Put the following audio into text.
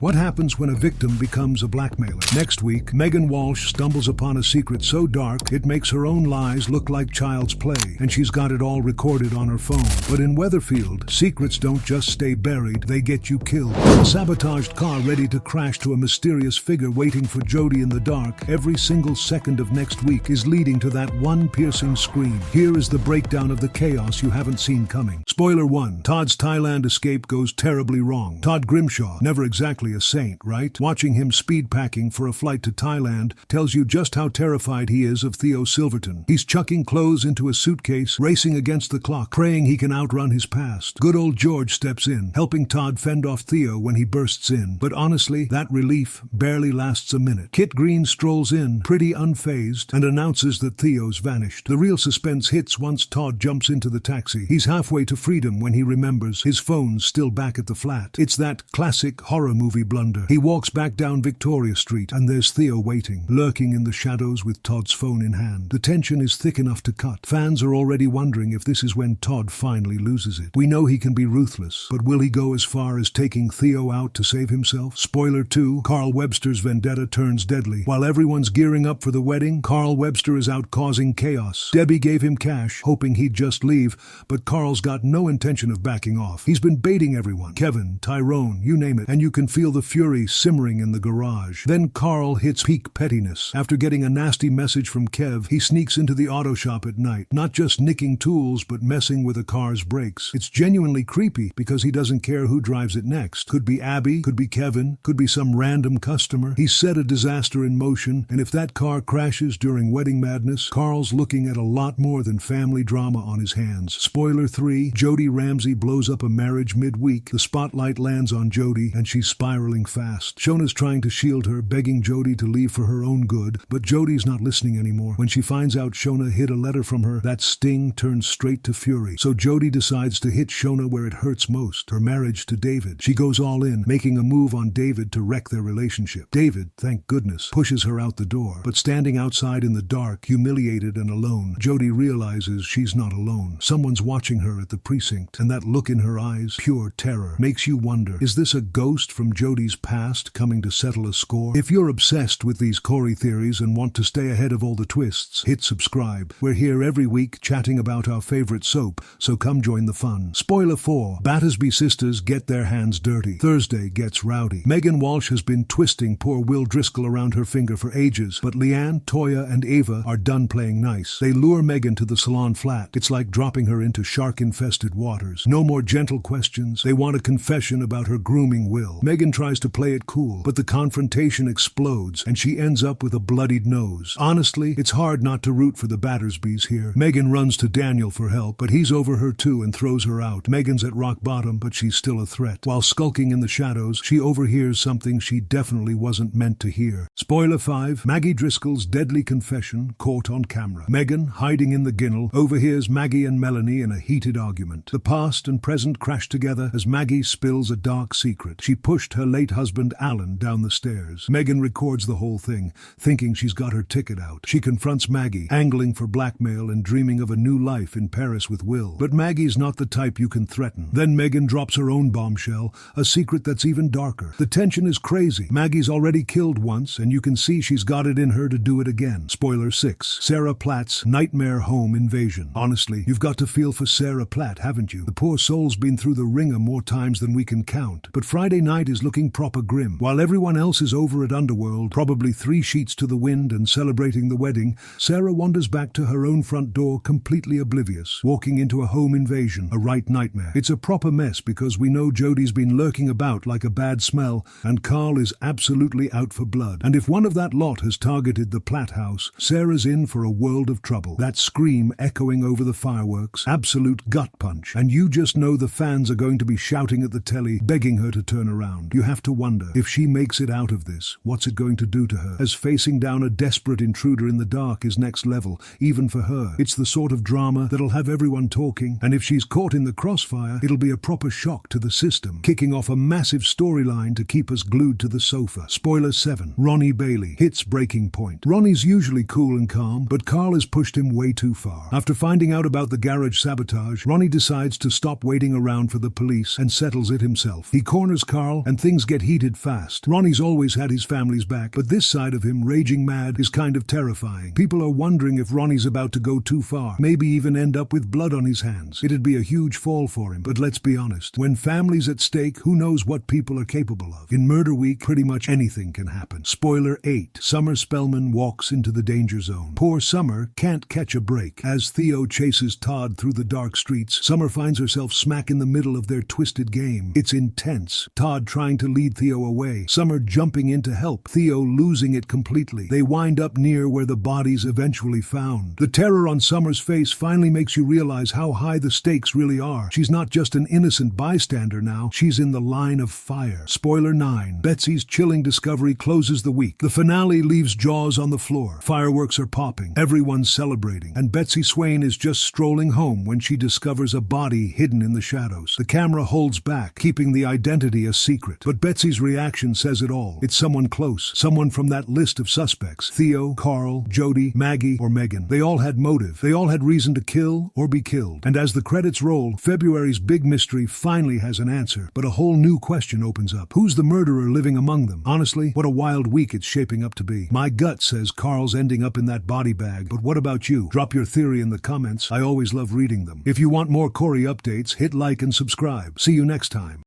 What happens when a victim becomes a blackmailer? Next week, Megan Walsh stumbles upon a secret so dark it makes her own lies look like child's play, and she's got it all recorded on her phone. But in Weatherfield, secrets don't just stay buried, they get you killed. A sabotaged car ready to crash to a mysterious figure waiting for Jodie in the dark. Every single second of next week is leading to that one piercing scream. Here is the breakdown of the chaos you haven't seen coming. Spoiler 1. Todd's Thailand escape goes terribly wrong. Todd Grimshaw, never exactly a saint, right? Watching him speed packing for a flight to Thailand tells you just how terrified he is of Theo Silverton. He's chucking clothes into a suitcase, racing against the clock, praying he can outrun his past. Good old George steps in, helping Todd fend off Theo when he bursts in. But honestly, that relief barely lasts a minute. Kit Green strolls in, pretty unfazed, and announces that Theo's vanished. The real suspense hits once Todd jumps into the taxi. He's halfway to freedom when he remembers his phone's still back at the flat. It's that classic horror movie blunder. He walks back down Victoria Street, and there's Theo waiting, lurking in the shadows with Todd's phone in hand. The tension is thick enough to cut. Fans are already wondering if this is when Todd finally loses it. We know he can be ruthless, but will he go as far as taking Theo out to save himself? Spoiler 2, Carl Webster's vendetta turns deadly. While everyone's gearing up for the wedding, Carl Webster is out causing chaos. Debbie gave him cash, hoping he'd just leave, but Carl's got no intention of backing off. He's been baiting everyone. Kevin, Tyrone, you name it, and you can feel the fury simmering in the garage. Then Carl hits peak pettiness. After getting a nasty message from Kev, he sneaks into the auto shop at night, not just nicking tools, but messing with a car's brakes. It's genuinely creepy because he doesn't care who drives it next. Could be Abby, could be Kevin, could be some random customer. He's set a disaster in motion, and if that car crashes during wedding madness, Carl's looking at a lot more than family drama on his hands. Spoiler 3, Jodie Ramsey blows up a marriage midweek. The spotlight lands on Jodie, and she's spiraling fast. Shona's trying to shield her, begging Jodie to leave for her own good, but Jodie's not listening anymore. When she finds out Shona hid a letter from her, that sting turns straight to fury. So Jodie decides to hit Shona where it hurts most, her marriage to David. She goes all in, making a move on David to wreck their relationship. David, thank goodness, pushes her out the door, but standing outside in the dark, humiliated and alone, Jodie realizes she's not alone. Someone's watching her at the precinct, and that look in her eyes, pure terror, makes you wonder, is this a ghost from Jodie's past coming to settle a score? If you're obsessed with these Corrie theories and want to stay ahead of all the twists, hit subscribe. We're here every week chatting about our favorite soap, so come join the fun. Spoiler 4, Battersby sisters get their hands dirty. Thursday gets rowdy. Megan Walsh has been twisting poor Will Driscoll around her finger for ages, but Leanne, Toya, and Ava are done playing nice. They lure Megan to the salon flat. It's like dropping her into shark-infested waters. No more gentle questions. They want a confession about her grooming Will. Megan tries to play it cool, but the confrontation explodes, and she ends up with a bloodied nose. Honestly, it's hard not to root for the Battersbys here. Megan runs to Daniel for help, but he's over her too and throws her out. Megan's at rock bottom, but she's still a threat. While skulking in the shadows, she overhears something she definitely wasn't meant to hear. Spoiler 5, Maggie Driscoll's deadly confession caught on camera. Megan, hiding in the ginnel, overhears Maggie and Melanie in a heated argument. The past and present crash together as Maggie spills a dark secret. She pushed her late husband Alan down the stairs. Megan records the whole thing, thinking she's got her ticket out. She confronts Maggie, angling for blackmail and dreaming of a new life in Paris with Will. But Maggie's not the type you can threaten. Then Megan drops her own bombshell, a secret that's even darker. The tension is crazy. Maggie's already killed once, and you can see she's got it in her to do it again. Spoiler 6, Sarah Platt's nightmare home invasion. Honestly, you've got to feel for Sarah Platt, haven't you? The poor soul's been through the ringer more times than we can count. But Friday night is looking proper grim. While everyone else is over at Underworld, probably 3 sheets to the wind and celebrating the wedding, Sarah wanders back to her own front door completely oblivious, walking into a home invasion, a right nightmare. It's a proper mess because we know Jodie's been lurking about like a bad smell, and Carl is absolutely out for blood. And if one of that lot has targeted the Platt house, Sarah's in for a world of trouble. That scream echoing over the fireworks, absolute gut punch, and you just know the fans are going to be shouting at the telly, begging her to turn around. You have to wonder, if she makes it out of this, what's it going to do to her? As facing down a desperate intruder in the dark is next level, even for her. It's the sort of drama that'll have everyone talking, and if she's caught in the crossfire, it'll be a proper shock to the system, kicking off a massive storyline to keep us glued to the sofa. Spoiler 7, Ronnie Bailey hits breaking point. Ronnie's usually cool and calm, but Carl has pushed him way too far. After finding out about the garage sabotage, Ronnie decides to stop waiting around for the police and settles it himself. He corners Carl and thinks things get heated fast. Ronnie's always had his family's back, but this side of him, raging mad, is kind of terrifying. People are wondering if Ronnie's about to go too far, maybe even end up with blood on his hands. It'd be a huge fall for him, but let's be honest. When family's at stake, who knows what people are capable of? In Murder Week, pretty much anything can happen. Spoiler 8. Summer Spellman walks into the danger zone. Poor Summer can't catch a break. As Theo chases Todd through the dark streets, Summer finds herself smack in the middle of their twisted game. It's intense. Todd trying to lead Theo away, Summer jumping in to help, Theo losing it completely. They wind up near where the body's eventually found. The terror on Summer's face finally makes you realize how high the stakes really are. She's not just an innocent bystander now, she's in the line of fire. Spoiler 9. Betsy's chilling discovery closes the week. The finale leaves jaws on the floor. Fireworks are popping. Everyone's celebrating. And Betsy Swain is just strolling home when she discovers a body hidden in the shadows. The camera holds back, keeping the identity a secret. But Betsy's reaction says it all. It's someone close. Someone from that list of suspects. Theo, Carl, Jodie, Maggie, or Megan. They all had motive. They all had reason to kill or be killed. And as the credits roll, February's big mystery finally has an answer. But a whole new question opens up. Who's the murderer living among them? Honestly, what a wild week it's shaping up to be. My gut says Carl's ending up in that body bag. But what about you? Drop your theory in the comments. I always love reading them. If you want more Corrie updates, hit like and subscribe. See you next time.